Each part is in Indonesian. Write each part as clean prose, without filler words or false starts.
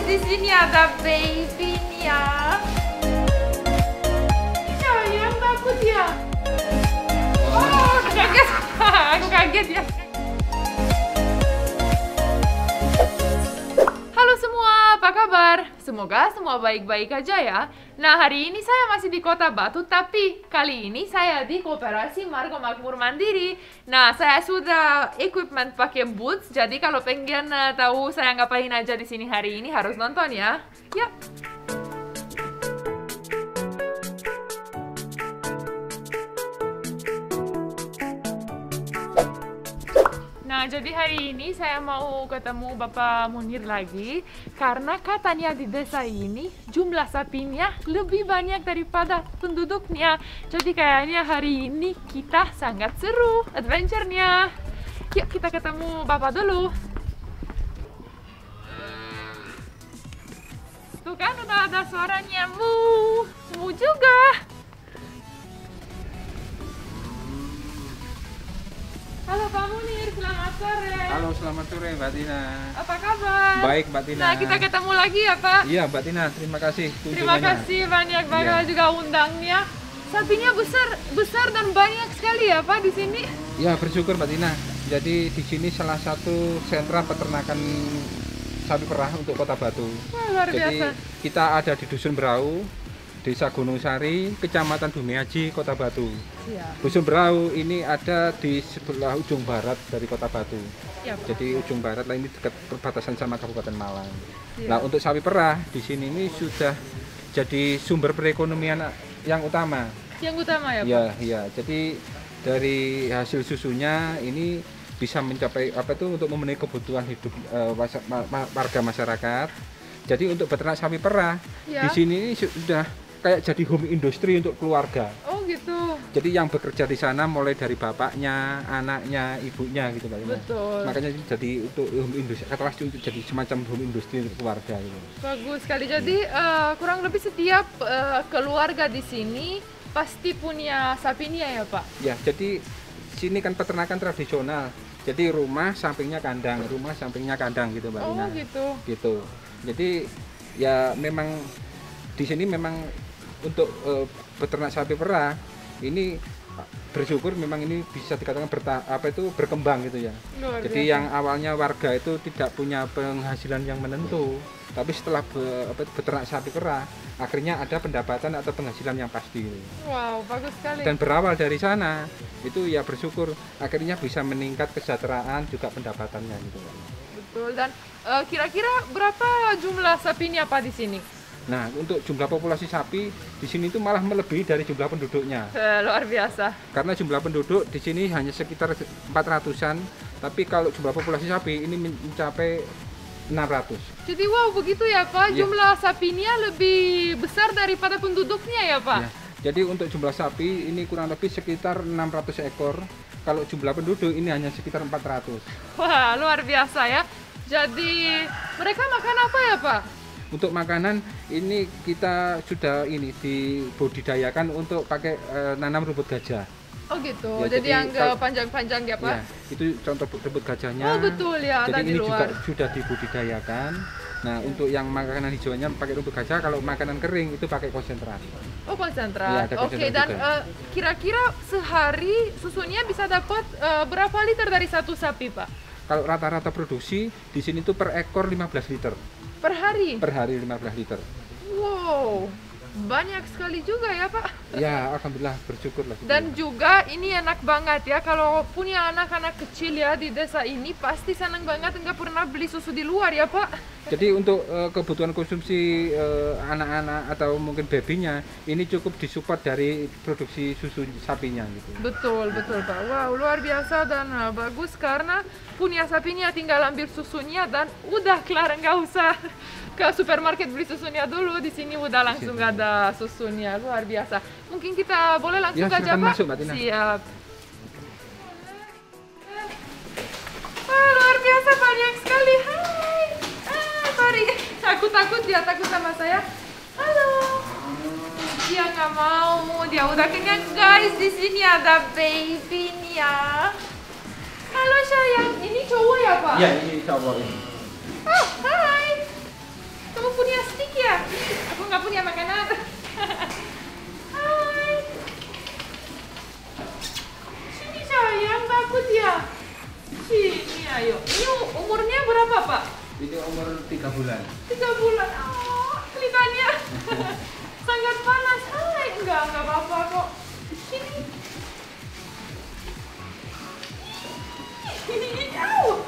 di sini ada baby nih ya. Sayang takut ya. Oh, kaget. Aku kaget ya. Halo semua, apa kabar? Semoga semua baik-baik aja ya. Nah, hari ini saya masih di Kota Batu, tapi kali ini saya di Koperasi Marga Makmur Mandiri. Nah, saya sudah equipment pakai boots, jadi kalau pengen tahu saya ngapain aja di sini hari ini harus nonton ya. Yuk. Nah, jadi hari ini saya mau ketemu Bapak Munir lagi karena katanya di desa ini jumlah sapinya lebih banyak daripada penduduknya. Jadi kayaknya hari ini kita sangat seru adventure-nya. Yuk kita ketemu Bapak dulu. Tuh kan udah ada suaranya mu juga. Halo Pak Munir, selamat sore. Halo, selamat sore Mbak Tina. Apa kabar? Baik Mbak Tina. Nah, kita ketemu lagi ya Pak. Iya Mbak Tina, terima kasih kunjungannya. Terima kasih banyak juga undangnya. Sapinya besar dan banyak sekali ya Pak di sini. Ya, bersyukur Mbak Tina. Jadi di sini salah satu sentra peternakan sapi perah untuk Kota Batu. Wah, luar biasa. Jadi kita ada di Dusun Berau, Desa Gunung Sari, Kecamatan Bumiaji, Kota Batu. Ya. Dusun Berau ini ada di sebelah ujung barat dari Kota Batu. Ya, Pak. Jadi ujung barat lah, ini dekat perbatasan sama Kabupaten Malang. Ya. Nah, untuk sapi perah di sini ini sudah jadi sumber perekonomian yang utama. Yang utama ya Pak? Iya, iya. Jadi dari hasil susunya ini bisa mencapai untuk memenuhi kebutuhan hidup warga masyarakat. Jadi untuk beternak sapi perah Ya. di sini ini sudah kayak jadi home industry untuk keluarga. Oh gitu. Jadi yang bekerja di sana mulai dari bapaknya, anaknya, ibunya gitu Mbak Ina. Betul. Makanya jadi untuk home industri, kelas untuk jadi semacam home industri untuk keluarga gitu. Bagus sekali. Jadi kurang lebih setiap keluarga di sini pasti punya sapinya ya Pak? Ya, jadi sini kan peternakan tradisional. Jadi rumah sampingnya kandang, rumah sampingnya kandang gitu Mbak Ina. Oh gitu. Gitu. Jadi ya memang di sini memang untuk peternak sapi perah ini bersyukur memang ini bisa dikatakan berkembang gitu ya. Luar Jadi biasa. yang awalnya warga itu tidak punya penghasilan yang menentu, tapi setelah beternak sapi perah akhirnya ada pendapatan atau penghasilan yang pasti. Wow, bagus sekali. Dan berawal dari sana itu ya bersyukur akhirnya bisa meningkat kesejahteraan juga pendapatannya gitu. Betul. Dan kira-kira berapa jumlah sapinya Pak di sini? Nah, untuk jumlah populasi sapi di sini itu malah melebihi dari jumlah penduduknya. Luar biasa. Karena jumlah penduduk di sini hanya sekitar 400-an, tapi kalau jumlah populasi sapi ini mencapai 600. Jadi wow begitu ya Pak, Iya. jumlah sapinya lebih besar daripada penduduknya ya Pak? Ya, jadi untuk jumlah sapi ini kurang lebih sekitar 600 ekor. Kalau jumlah penduduk ini hanya sekitar 400. Wah, luar biasa ya. Jadi mereka makan apa ya Pak? Untuk makanan ini kita sudah dibudidayakan untuk pakai nanam rumput gajah. Oh gitu, Ya, jadi yang kalau- panjang-panjang ya Pak? Ya, itu contoh rumput gajahnya. Oh betul ya, ada Jadi di ini juga luar. sudah dibudidayakan. Nah, untuk yang makanan hijauannya pakai rumput gajah, kalau makanan kering itu pakai konsentrat. Oh konsentrat. Iya, ada Oke, konsentrat dan juga. kira-kira sehari susunya bisa dapat berapa liter dari satu sapi Pak? Kalau rata-rata produksi di sini tuh per ekor 15 liter. Per hari? Per hari 15 liter. Wow, banyak sekali juga ya Pak. Ya, alhamdulillah bersyukur lah. Dan juga ini enak banget ya, kalau punya anak-anak kecil ya di desa ini pasti senang banget nggak pernah beli susu di luar ya Pak. Jadi untuk kebutuhan konsumsi anak-anak atau mungkin babynya ini cukup disupport dari produksi susu sapinya gitu. Betul, betul Pak. Wow, luar biasa dan bagus karena punya sapinya tinggal ambil susunya dan udah kelar, nggak usah ke supermarket beli susunya dulu. Di sini udah langsung ada susunya, luar biasa. Mungkin kita boleh langsung Ya, aja silakan Pak? masuk, Mbak Tina. Siap. Wah, luar biasa banyak sekali. Hai. Sorry, aku takut dia takut sama saya. Halo. Dia nggak mau, dia udah kenyang guys. Di sini ada baby nih ya. Halo sayang, ini cowok ya Pak? Iya, ini cowok ini. Oh, hai. ya. Aku nggak punya makanan. Hai. Sini sayang, takut ya. Sini ayo. Ini umurnya berapa Pak? Ini umur 3 bulan. 3 bulan. Oh, kelihatannya sangat panas. Hai, enggak apa-apa kok. Sini. Au.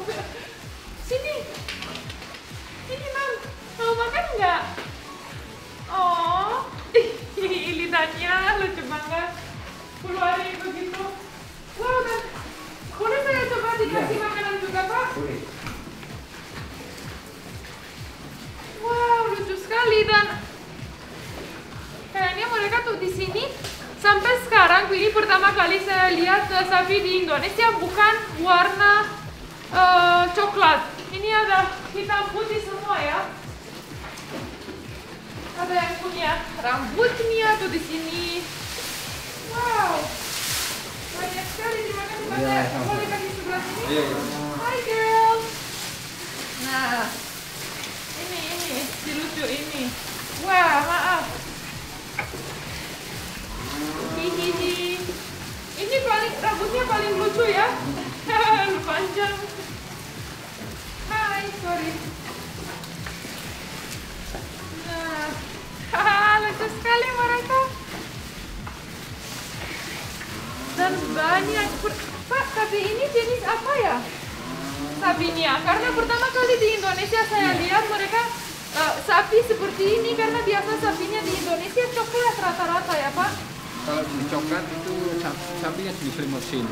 Sini. Sini, Mam. Mau makan nggak? Oh, lidannya lucu banget. Keluarin begitu. Wow, dan boleh saya coba dikasih makanan juga, Pak? Boleh. Wow, lucu sekali dan kayaknya mereka tuh di sini sampai sekarang ini pertama kali saya lihat sapi di Indonesia bukan warna coklat. Ini ada hitam putih semua ya. Ada yang punya rambutnya tuh di sini. Wow, banyak sekali. Terima kasih banyak. Boleh kasih sebelah sini? Iya. Hi girl. Nah, ini si lucu ini. Wah, maaf. Hihihi. Ini rambutnya paling lucu ya. Panjang. Hai, sorry. Nah, lucu sekali mereka. Dan banyak. Pak, tapi ini jenis apa ya? Sapinya. Karena pertama kali di Indonesia saya lihat mereka sapi seperti ini karena biasa sapinya di Indonesia coklat rata-rata ya Pak. Kalau jenis coklat itu sapinya jenis limosin.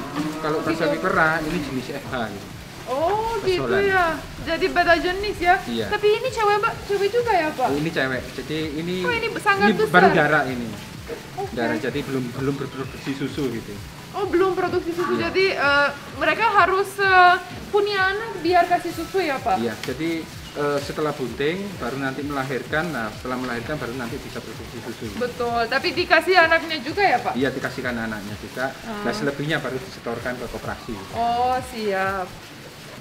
Kalau Gitu. sapi perah ini jenis FH gitu. Oh gitu Pesolan. ya. Jadi beda jenis ya. Iya. Tapi ini cewek juga ya Pak. Ini cewek. Jadi ini Oh, ini sangat besar. baru darah ini. Oke. Darah jadi belum berproduksi susu gitu. Oh belum produksi susu. Iya. Jadi mereka harus punya anak biar kasih susu ya Pak. Iya. Jadi setelah bunting baru nanti melahirkan. Nah, setelah melahirkan baru nanti bisa produksi susu. Betul. Tapi dikasih anaknya juga ya Pak. Iya, dikasihkan anaknya juga. Nah, selebihnya baru disetorkan ke koperasi. Oh siap.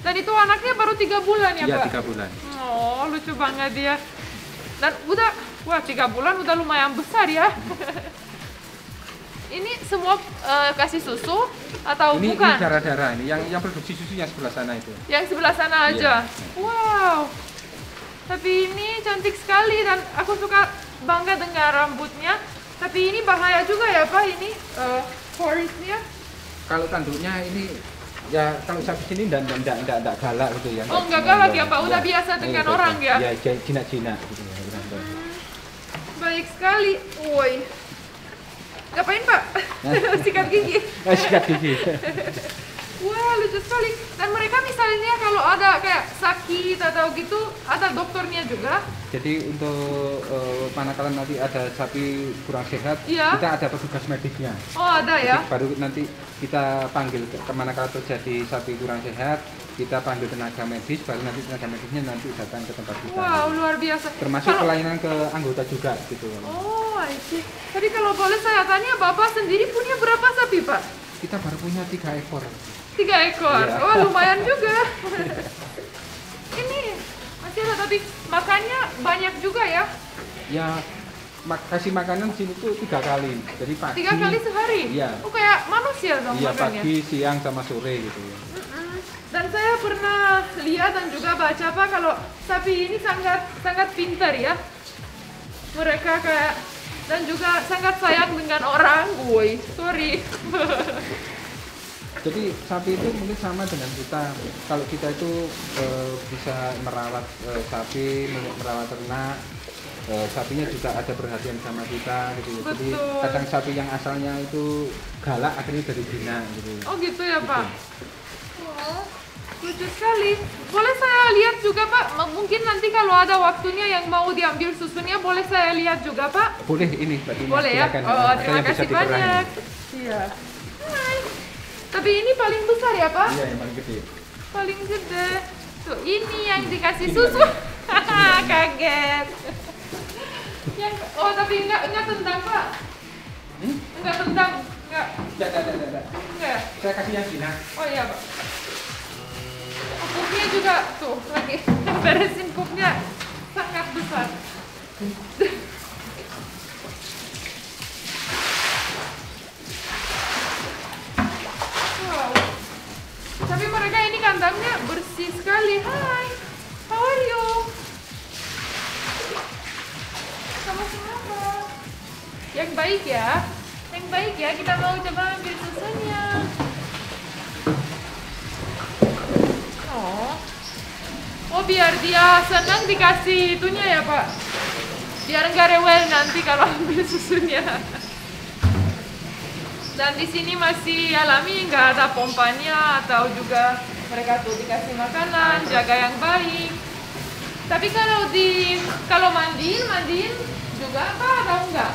Dan itu anaknya baru 3 bulan ya Iya, Pak? 3 bulan. Oh lucu banget dia. Dan udah, wah 3 bulan udah lumayan besar ya. Ini semua kasih susu atau Ini bukan? darah-darah ini yang produksi susunya sebelah sana itu. Yang sebelah sana aja. Iya. Wow. Tapi ini cantik sekali dan aku suka bangga dengan rambutnya. Tapi ini bahaya juga ya Pak ini forestnya. Kalau tanduknya ini ya kalau sapi sini enggak galak gitu ya. Oh enggak galak ya Pak, udah biasa dengan orang ya. Ya jinak-jinak gitu ya. Baik sekali. Woi. Ngapain Pak? Sikat gigi. Sikat gigi. Wah lucu sekali. Dan mereka misalnya kalau ada kayak sakit atau gitu, ada dokternya juga. Jadi untuk manakala nanti ada sapi kurang sehat, Iya. kita ada petugas medisnya. Oh ada ya. Jadi baru nanti kita panggil manakala terjadi sapi kurang sehat, kita panggil tenaga medis, baru nanti tenaga medisnya nanti datang ke tempat kita. Wow luar biasa. Termasuk Kalau- pelayanan ke anggota juga gitu. Oh I see. Tadi kalau boleh saya tanya, Bapak sendiri punya berapa sapi Pak? Kita baru punya 3 ekor. 3 ekor. Iya. Oh lumayan juga. Ini masih ada tapi makannya banyak juga ya. Ya kasih makanan sini tuh 3 kali. Jadi pagi. 3 kali sehari. Iya. Oh kayak manusia dong Iya, makannya. pagi, siang sama sore gitu ya. Mm-mm. Dan saya pernah lihat dan juga baca Pak kalau sapi ini sangat pintar ya. Mereka kayak dan juga sangat sayang dengan orang. Woi, sorry. Jadi sapi itu mungkin sama dengan kita. Kalau kita itu bisa merawat sapi, merawat ternak, sapinya juga ada perhatian sama kita gitu. Jadi Betul. kadang sapi yang asalnya itu galak akhirnya jadi jinak gitu. Oh gitu ya Gitu. Pak. Oh, lucu sekali. Boleh saya lihat juga Pak? Mungkin nanti kalau ada waktunya yang mau diambil susunya boleh saya lihat juga Pak? Boleh ini Mbak Tina, Boleh ya? silakan. Oh Ada terima yang bisa kasih diperahin. banyak. Iya. Hai. Tapi ini paling besar ya Pak? Iya, yang paling gede. Paling gede. Tuh ini yang dikasih Ini, susu. Mbak. Hahaha, kaget. Oh tapi enggak tendang Pak? Enggak tendang, enggak. Enggak. Saya kasih yang jinak. Oh iya Pak. Oh, pupnya juga tuh lagi beresin pupnya sangat besar. Wow. Tapi mereka ini kandangnya bersih sekali. Hai, how are you? Kamu kenapa? Yang baik ya, yang baik ya. Kita mau coba ambil susunya. Oh, oh biar dia senang dikasih itunya ya Pak. Biar nggak rewel nanti kalau ambil susunya. Dan di sini masih alami, nggak ada pompanya atau juga mereka tuh dikasih makanan, jaga yang baik. Tapi kalau mandiin juga apa atau enggak?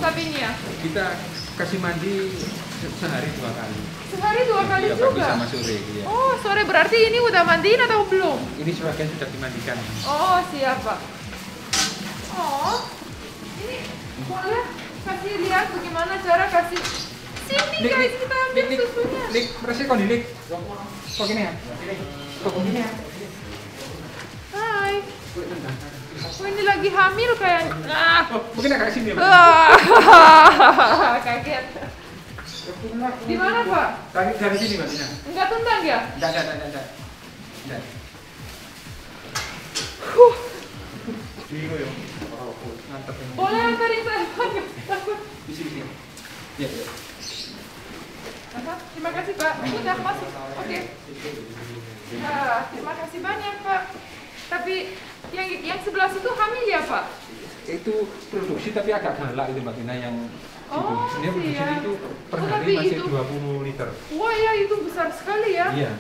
Sapinya? Kita kasih mandi sehari 2 kali. Sehari 2 kali Iya, juga? pagi sama sore. Iya. Oh, sore berarti ini udah mandiin atau belum? Ini sebagian sudah dimandikan. Oh, siap Pak. Oh, ini boleh kasih lihat bagaimana cara kasih. Sini guys, kita ambil susunya. Lik, bersih kok Lik. Kok gini ya? Kok gini ya? Hai. Oh, ini lagi hamil kayaknya. Mungkin agak sini ya, Pak. Kaget. Di mana Pak? Dari sini, Mbak Tina. Enggak tendang ya? Enggak. Bingung ya. Mantap ini. Boleh antarin saya Pak? Takut. Di sini. Iya. Apa? Terima kasih Pak. Udah masuk. Oke. Nah, terima kasih banyak Pak. Tapi yang sebelah situ hamil ya Pak? Itu produksi tapi agak galak itu Mbak Tina yang Oh, dia produksi iya. itu per Oh, hari tapi masih itu- 20 liter. Wah ya, itu besar sekali ya. Iya.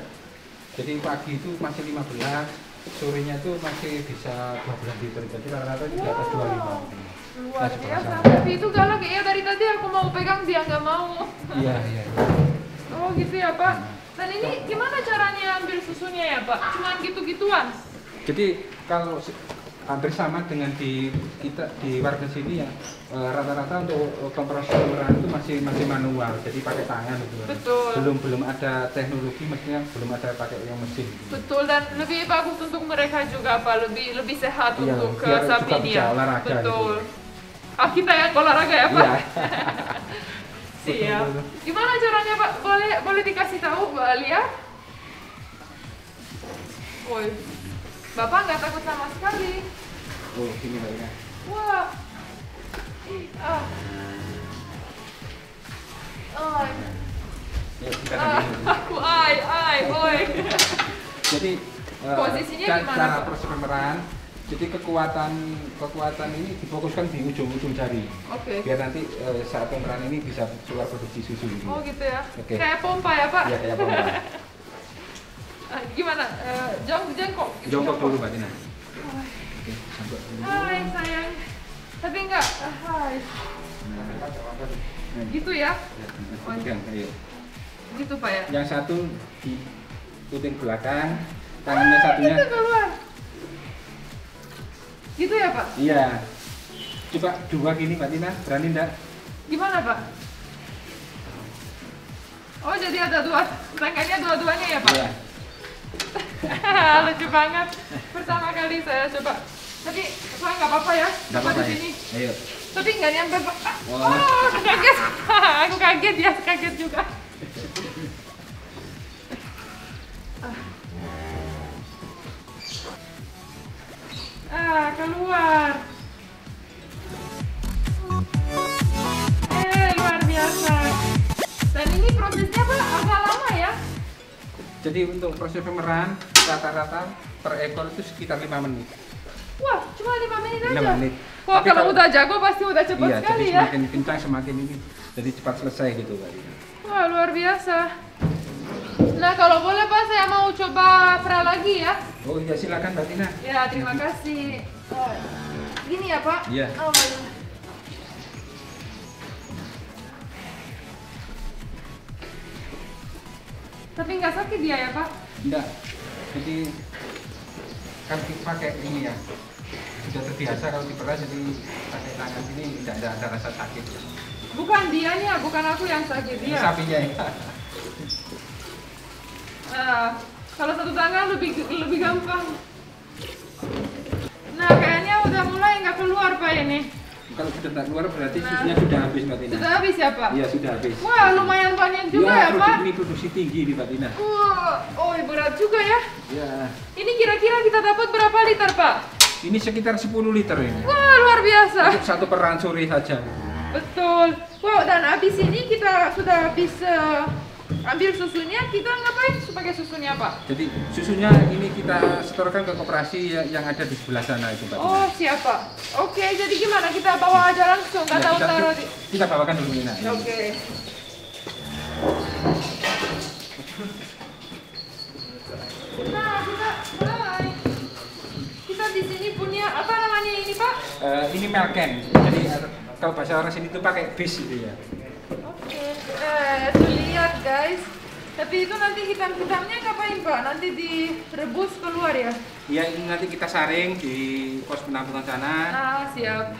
Jadi pagi itu masih 15, sorenya itu masih bisa 12 liter. Jadi rata-rata di atas 25. Luar Nah, biasa. seperti Tapi itu galak ya, dari tadi aku mau pegang dia nggak mau. Iya. Oh gitu ya Pak. Dan ini gimana caranya ambil susunya ya Pak? Cuman gitu-gituan? Jadi kalau hampir sama dengan di kita di warga sini ya rata-rata untuk kompresi murah itu masih manual, jadi pakai tangan gitu. Betul. Belum ada teknologi, maksudnya belum ada pakai yang mesin. Betul, dan lebih bagus untuk mereka juga Pak, lebih sehat Iya, untuk biar juga sapi bisa dia. olahraga Betul. gitu. Ah, kita yang olahraga ya Pak. Iya. Siap. Betul. Gimana caranya Pak? Boleh dikasih tahu Mbak Alia? Woi, Bapak nggak takut sama sekali. Oh, gini Mbak Ina. Wah. Ah. Ay. Ya, kita Ah, nanti. aku oi. Jadi Posisinya gimana, cara Pak? proses pemerahan. Jadi kekuatan ini difokuskan di ujung-ujung jari. Oke. Biar nanti saat pemerahan ini bisa keluar produksi susu gitu. Oh gitu ya. Oke. Kayak pompa ya Pak? Iya, kayak pompa. Gimana? Jongkok. Jongkok dulu Mbak Tina. Hai. Oke, jongkok dulu. Hai sayang. Tapi enggak. Hai. Nah, Gitu ya? pegang, ayo. Gitu Pak ya? Yang satu di puting belakang, tangannya satunya. Gitu keluar. Gitu ya Pak? Iya. Coba 2 gini Mbak Tina, berani enggak? Gimana Pak? Oh jadi ada tangannya dua-duanya ya Pak? Iya. Lucu banget. Pertama kali saya coba. Tapi saya nggak apa-apa ya. Enggak Coba apa-apa di ya. sini. Ayo. Tapi nggak nyampe Pak. Oh. Oh, kaget. Aku kaget, dia kaget juga. Keluar. Luar biasa. Dan ini prosesnya Pak agak lama ya? Jadi untuk proses pemerahan rata-rata per ekor itu sekitar 5 menit. Wah, cuma 5 menit 5 aja. menit. Wah, Tapi kalau udah jago pasti udah cepat iya, sekali jadi ya. semakin kencang semakin ini jadi cepat selesai gitu Mbak Tina. Wah, luar biasa. Nah, kalau boleh Pak, saya mau coba pra lagi ya. Oh iya silakan Mbak Tina. Ya, terima kasih. Oh, gini ya Pak? Iya. Oh, baik. Tapi nggak sakit dia ya Pak? Enggak. Jadi kan kita pakai ini ya. Sudah terbiasa kalau diperas jadi pakai tangan sini tidak ada rasa sakit. Bukan dianya, bukan aku yang sakit dia. Sapinya ya. Kalau satu tangan lebih gampang. Nah, kayaknya udah mulai nggak keluar Pak ini? Kalau sudah tak keluar berarti susunya sudah habis Mbak Tina. Sudah habis ya Pak? Iya sudah habis. Wah lumayan banyak juga ya Pak? Ini produksi tinggi nih Mbak Tina. Oh berat juga ya? Iya. Ini kira-kira kita dapat berapa liter Pak? Ini sekitar 10 liter ini. Wah luar biasa. Untuk satu peran sore saja. Betul. Wow dan habis ini kita sudah habis ambil susunya, kita ngapain pakai susunya Pak? Jadi susunya ini kita setorkan ke koperasi yang ada di sebelah sana itu Mbak Tina. Oh siap Pak. Oke jadi gimana, kita bawa aja langsung, nggak tahu taruh di... Kita bawakan dulu Nina. Oke. Nah kita mulai. Kita di sini punya apa namanya ini Pak? Ini melken. Jadi kalau bahasa orang sini itu pakai bis gitu ya. Oke. Tuh lihat guys. Tapi itu nanti hitam-hitamnya ngapain Pak? Nanti direbus keluar ya? Iya ini nanti kita saring di pos penampungan sana. Ah siap.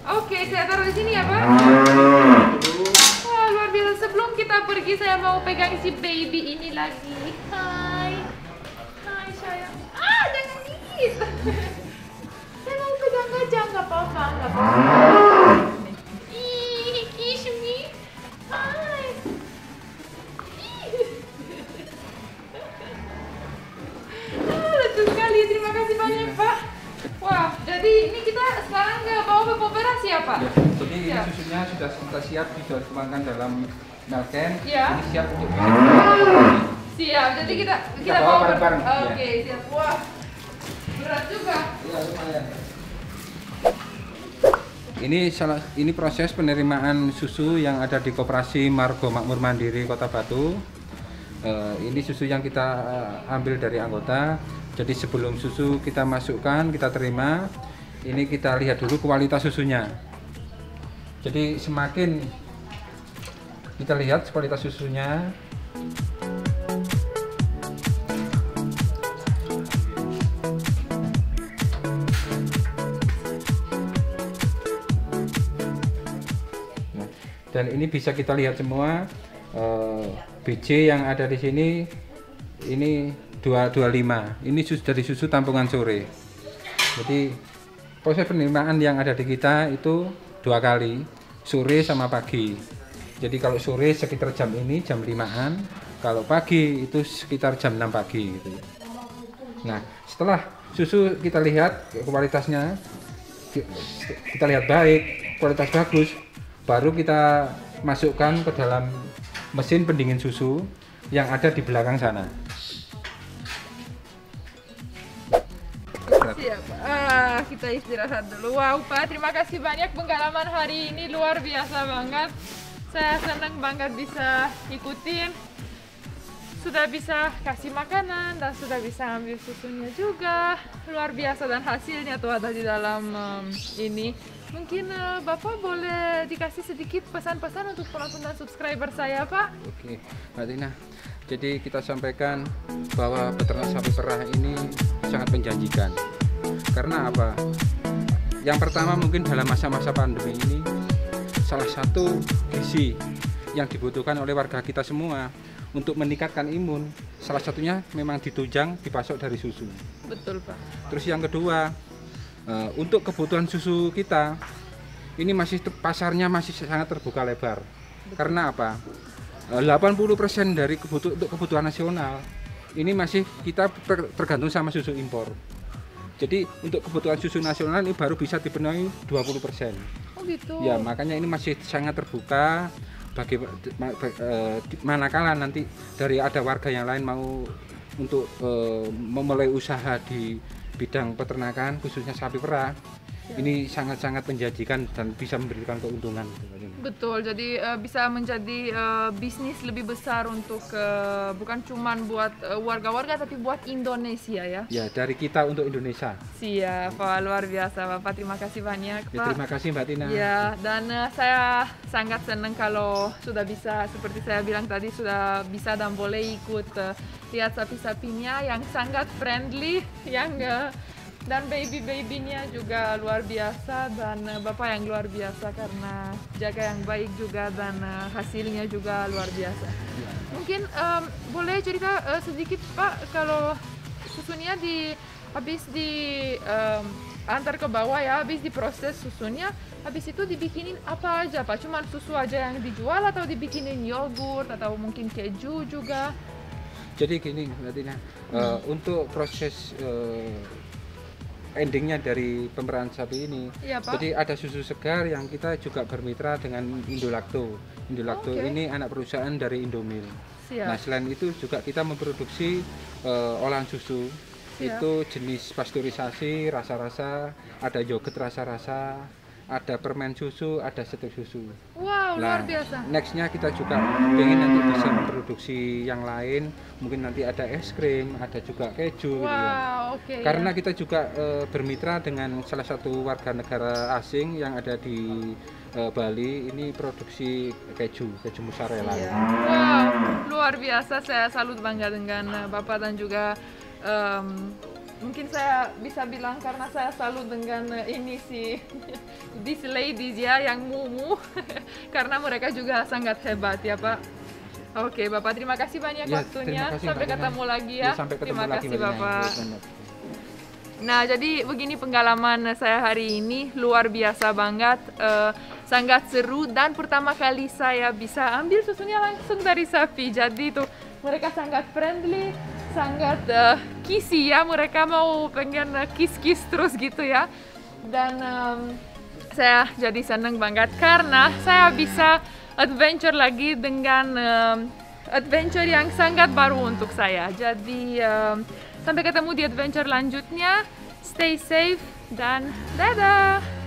Oke, saya taruh di sini ya Pak. Wah luar biasa. Sebelum kita pergi saya mau pegang si baby ini lagi. Hai. Hai sayang. Ah jangan gigit. Saya mau pegang gajah, nggak apa-apa, nggak apa-apa. Ih, kiss me. Hai. Lucu sekali, terima kasih banyak Pak. Wah, jadi ini kita sekarang bawa ke koperasi ya Pak? Ya, jadi ini susunya sudah siap dituangkan dalam melken. Ya. Ini siap untuk Siap, jadi kita bawa bawa bareng-bareng. Oke, siap. Wah, berat juga. Iya, lumayan. Ini proses penerimaan susu yang ada di Koperasi Margo Makmur Mandiri Kota Batu. Ini susu yang kita ambil dari anggota. Jadi sebelum susu kita masukkan, kita terima. Ini kita lihat dulu kualitas susunya. Jadi semakin kita lihat kualitas susunya. Dan ini bisa kita lihat semua BJ yang ada di sini ini 225. Ini dari susu tampungan sore. Jadi proses penerimaan yang ada di kita itu 2 kali, sore sama pagi. Jadi kalau sore sekitar jam ini jam 5-an, kalau pagi itu sekitar jam 6 pagi gitu. Nah, setelah susu kita lihat kualitasnya kita lihat baik, kualitas bagus, baru kita masukkan ke dalam mesin pendingin susu yang ada di belakang sana. Siap. Kita istirahat dulu. Wow Pak, terima kasih banyak, pengalaman hari ini luar biasa banget. Saya senang banget bisa ikutin. Sudah bisa kasih makanan dan sudah bisa ambil susunya juga. Luar biasa dan hasilnya tuh ada di dalam ini. Mungkin Bapak boleh dikasih sedikit pesan-pesan untuk penonton dan subscriber saya Pak? Oke, Mbak Tina. Jadi kita sampaikan bahwa peternak sapi perah ini sangat menjanjikan. Karena apa? Yang pertama mungkin dalam masa-masa pandemi ini salah satu gizi yang dibutuhkan oleh warga kita semua untuk meningkatkan imun, salah satunya memang ditunjang dipasok dari susu. Betul Pak. Terus yang kedua, untuk kebutuhan susu kita ini pasarnya masih sangat terbuka lebar. Betul. Karena apa? 80% dari kebutuhan nasional ini masih kita tergantung sama susu impor. Jadi untuk kebutuhan susu nasional ini baru bisa dipenuhi 20%. Oh gitu. Ya, makanya ini masih sangat terbuka bagi manakala nanti dari ada warga yang lain mau untuk memulai usaha di bidang peternakan khususnya sapi perah. Ini sangat-sangat menjanjikan dan bisa memberikan keuntungan. Betul, jadi bisa menjadi bisnis lebih besar untuk bukan cuma buat warga-warga tapi buat Indonesia ya. Ya, dari kita untuk Indonesia. Siap, Pak, luar biasa Bapak, terima kasih banyak Pak. Ya, terima kasih Mbak Tina. Ya, dan saya sangat senang kalau sudah bisa, seperti saya bilang tadi, sudah bisa dan boleh ikut lihat sapi-sapinya yang sangat friendly, yang dan baby-babynya juga luar biasa, dan Bapak yang luar biasa karena jaga yang baik juga dan hasilnya juga luar biasa. Mungkin boleh cerita sedikit Pak, kalau susunya habis antar ke bawah ya, habis diproses susunya, habis itu dibikinin apa aja Pak? Cuman susu aja yang dijual atau dibikinin yogurt atau mungkin keju juga? Jadi gini Mbak Tina, untuk proses endingnya dari pemerahan sapi ini, Iya Pak. jadi ada susu segar yang kita juga bermitra dengan Indolacto. Indolacto Oke. ini anak perusahaan dari Indomil. Siap. Nah selain itu juga kita memproduksi olahan susu. Siap. Itu jenis pasteurisasi, rasa-rasa, ada yogurt rasa-rasa, ada permen susu, ada setek susu. Wow, luar Nah, biasa. nextnya kita juga ingin nanti bisa memproduksi yang lain, mungkin nanti ada es krim, ada juga keju gitu ya. Wow, oke. Karena ya. kita juga bermitra dengan salah satu warga negara asing yang ada di Bali, ini produksi keju mozzarella. Iya. Wow, luar biasa. Saya salut bangga dengan Bapak dan juga mungkin saya bisa bilang karena saya salut dengan ini sih these ladies ya yang mumu karena mereka juga sangat hebat ya Pak. Oke Bapak, terima kasih banyak Ya, waktunya. terima kasih, Sampai Mbak Tina. ketemu lagi ya. Ya, sampai ketemu Terima lagi, kasih Mbak Tina. Bapak. Ya, Nah, jadi begini pengalaman saya hari ini, luar biasa banget, sangat seru dan pertama kali saya bisa ambil susunya langsung dari sapi. Jadi itu mereka sangat friendly, sangat kisi ya, mereka mau pengen kiss-kiss terus gitu ya. Dan saya jadi seneng banget karena saya bisa adventure lagi dengan adventure yang sangat baru untuk saya. Jadi sampai ketemu di adventure lanjutnya. Stay safe dan dadah!